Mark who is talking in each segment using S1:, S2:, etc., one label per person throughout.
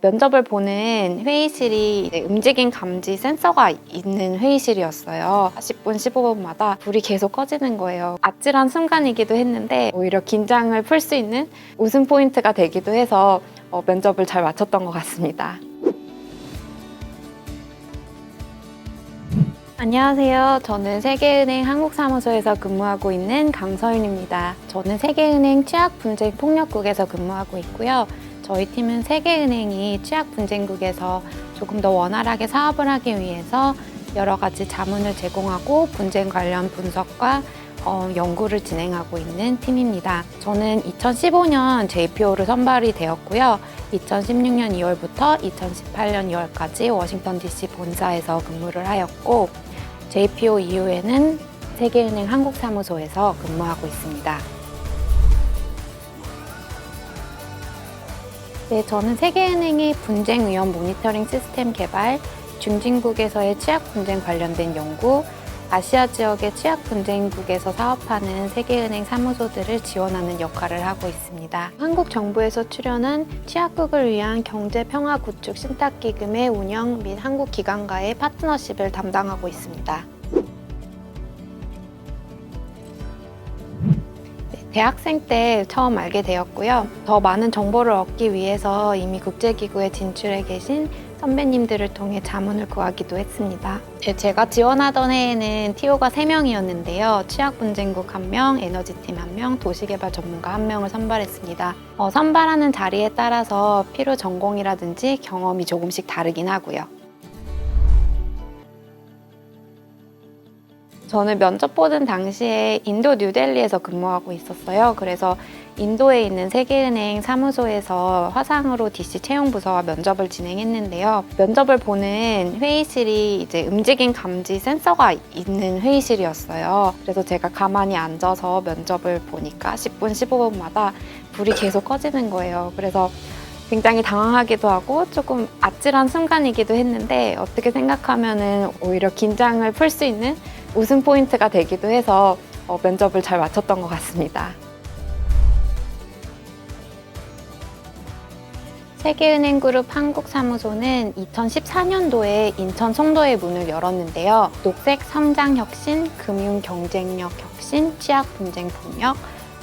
S1: 면접을 보는 회의실이 움직임 감지 센서가 있는 회의실이었어요. 10분, 15분마다 불이 계속 꺼지는 거예요. 아찔한 순간이기도 했는데 오히려 긴장을 풀 수 있는 웃음 포인트가 되기도 해서 면접을 잘 마쳤던 것 같습니다. 안녕하세요. 저는 세계은행 한국사무소에서 근무하고 있는 강서윤입니다. 저는 세계은행 취약분쟁폭력국에서 근무하고 있고요. 저희 팀은 세계은행이 취약분쟁국에서 조금 더 원활하게 사업을 하기 위해서 여러 가지 자문을 제공하고 분쟁 관련 분석과 연구를 진행하고 있는 팀입니다. 저는 2015년 JPO를 선발이 되었고요. 2016년 2월부터 2018년 2월까지 워싱턴 DC 본사에서 근무를 하였고 JPO 이후에는 세계은행 한국사무소에서 근무하고 있습니다. 네, 저는 세계은행의 분쟁위험 모니터링 시스템 개발, 중진국에서의 취약분쟁 관련된 연구, 아시아 지역의 취약분쟁국에서 사업하는 세계은행 사무소들을 지원하는 역할을 하고 있습니다. 한국 정부에서 출연한 취약국을 위한 경제평화 구축 신탁기금의 운영 및 한국 기관과의 파트너십을 담당하고 있습니다. 대학생 때 처음 알게 되었고요. 더 많은 정보를 얻기 위해서 이미 국제기구에 진출해 계신 선배님들을 통해 자문을 구하기도 했습니다. 제가 지원하던 해에는 TO가 3명이었는데요. 취약분쟁국 1명, 에너지팀 1명, 도시개발 전문가 1명을 선발했습니다. 선발하는 자리에 따라서 필요 전공이라든지 경험이 조금씩 다르긴 하고요. 저는 면접 보던 당시에 인도 뉴델리에서 근무하고 있었어요. 그래서 인도에 있는 세계은행 사무소에서 화상으로 DC 채용부서와 면접을 진행했는데요. 면접을 보는 회의실이 움직임 감지 센서가 있는 회의실이었어요. 그래서 제가 가만히 앉아서 면접을 보니까 10분, 15분마다 불이 계속 꺼지는 거예요. 그래서 굉장히 당황하기도 하고 조금 아찔한 순간이기도 했는데 어떻게 생각하면은 오히려 긴장을 풀 수 있는 웃음 포인트가 되기도 해서 면접을 잘 마쳤던 것 같습니다. 세계은행그룹 한국사무소는 2014년도에 인천 송도에 문을 열었는데요. 녹색 성장 혁신, 금융 경쟁력 혁신, 취약 분쟁 폭력,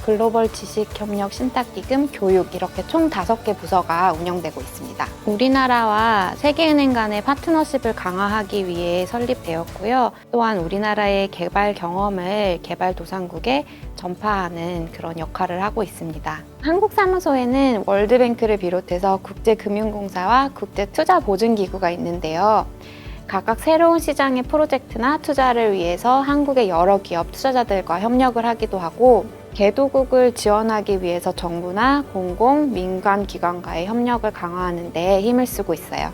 S1: 글로벌 지식협력 신탁기금, 교육 이렇게 총 5개 부서가 운영되고 있습니다. 우리나라와 세계은행 간의 파트너십을 강화하기 위해 설립되었고요. 또한 우리나라의 개발 경험을 개발도상국에 전파하는 그런 역할을 하고 있습니다. 한국사무소에는 월드뱅크를 비롯해서 국제금융공사와 국제투자보증기구가 있는데요. 각각 새로운 시장의 프로젝트나 투자를 위해서 한국의 여러 기업 투자자들과 협력을 하기도 하고 개도국을 지원하기 위해서 정부나 공공, 민간 기관과의 협력을 강화하는 데 힘을 쓰고 있어요.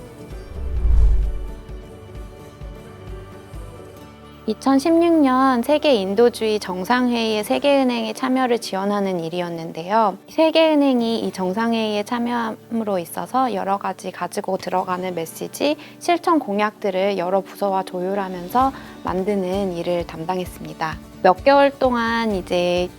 S1: 2016년 세계 인도주의 정상회의에 세계은행의 참여를 지원하는 일이었는데요. 세계은행이 이 정상회의에 참여함으로 있어서 여러 가지 가지고 들어가는 메시지, 실천 공약들을 여러 부서와 조율하면서 만드는 일을 담당했습니다. 몇 개월 동안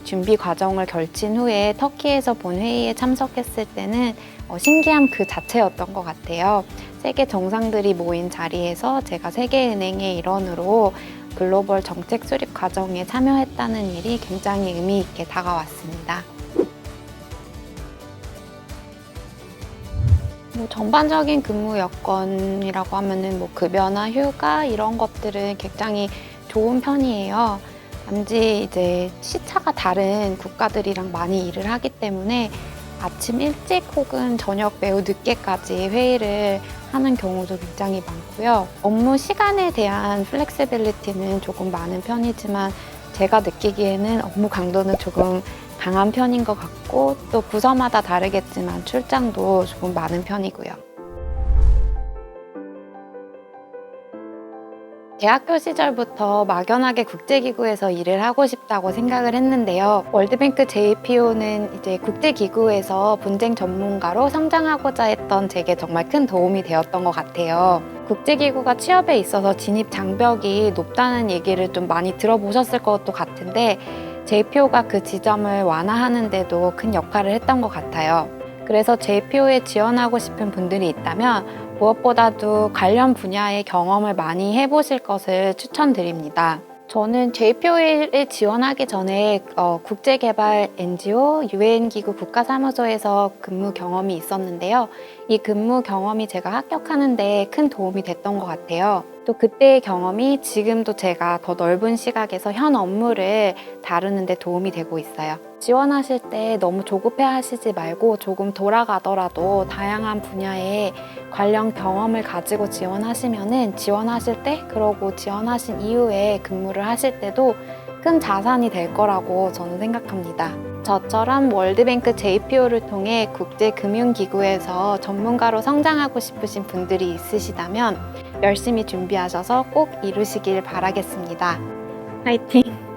S1: 준비 과정을 걸친 후에 터키에서 본 회의에 참석했을 때는 신기함 그 자체였던 것 같아요. 세계 정상들이 모인 자리에서 제가 세계은행의 일원으로 글로벌 정책 수립 과정에 참여했다는 일이 굉장히 의미 있게 다가왔습니다. 전반적인 근무 여건이라고 하면은 급여나 휴가 이런 것들은 굉장히 좋은 편이에요. 단지 시차가 다른 국가들이랑 많이 일을 하기 때문에 아침 일찍 혹은 저녁 매우 늦게까지 회의를 하는 경우도 굉장히 많고요. 업무 시간에 대한 플렉시빌리티는 조금 많은 편이지만 제가 느끼기에는 업무 강도는 조금 강한 편인 것 같고 또 부서마다 다르겠지만 출장도 조금 많은 편이고요. 대학교 시절부터 막연하게 국제기구에서 일을 하고 싶다고 생각을 했는데요. 월드뱅크 JPO는 국제기구에서 분쟁 전문가로 성장하고자 했던 제게 정말 큰 도움이 되었던 것 같아요. 국제기구가 취업에 있어서 진입 장벽이 높다는 얘기를 좀 많이 들어보셨을 것도 같은데 JPO가 그 지점을 완화하는 데도 큰 역할을 했던 것 같아요. 그래서 JPO에 지원하고 싶은 분들이 있다면 무엇보다도 관련 분야의 경험을 많이 해보실 것을 추천드립니다. 저는 JPO에 지원하기 전에 국제개발 NGO, 유엔기구 국가사무소에서 근무 경험이 있었는데요. 이 근무 경험이 제가 합격하는데 큰 도움이 됐던 것 같아요. 또 그때의 경험이 지금도 제가 더 넓은 시각에서 현 업무를 다루는 데 도움이 되고 있어요. 지원하실 때 너무 조급해 하시지 말고 조금 돌아가더라도 다양한 분야의 관련 경험을 가지고 지원하시면은 지원하실 때 그러고 지원하신 이후에 근무를 하실 때도 큰 자산이 될 거라고 저는 생각합니다. 저처럼 월드뱅크 JPO를 통해 국제금융기구에서 전문가로 성장하고 싶으신 분들이 있으시다면 열심히 준비하셔서 꼭 이루시길 바라겠습니다. 화이팅!